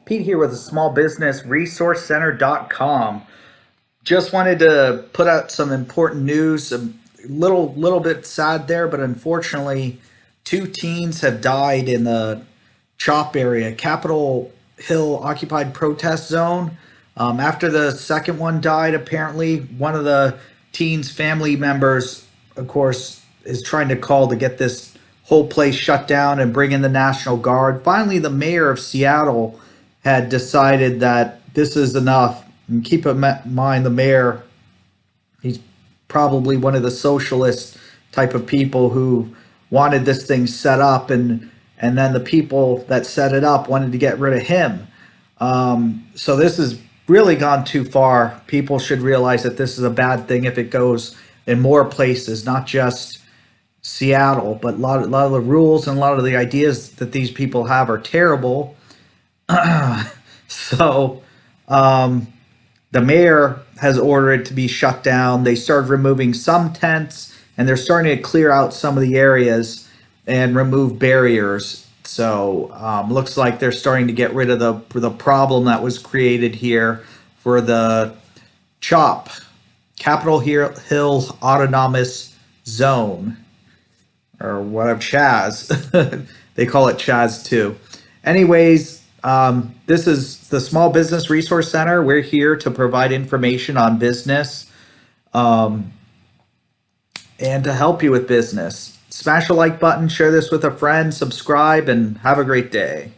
Pete here with the smallbusinessresourcecenter.com. Just wanted to put out some important news. A little bit sad there, but unfortunately, two teens have died in the CHOP area, Capitol Hill Occupied Protest Zone. After the second one died, apparently one of the teens' family members, of course, is trying to call to get this whole place shut down and bring in the National Guard. Finally, the mayor of Seattle had decided that this is enough. And keep in mind, the mayor, he's probably one of the socialist type of people who wanted this thing set up, and then the people that set it up wanted to get rid of him. So this has really gone too far. People should realize that this is a bad thing if it goes in more places, not just Seattle, but a lot of the rules and a lot of the ideas that these people have are terrible. So the mayor has ordered it to be shut down. They started removing some tents, and they're starting to clear out some of the areas and remove barriers. So looks like they're starting to get rid of the problem that was created here for the CHOP, Capitol Hill Autonomous Zone, or whatever, CHAZ. They call it CHAZ too. Anyways, this is the Small Business Resource Center. We're here to provide information on business and to help you with business. Smash a like button, share this with a friend, subscribe, and have a great day.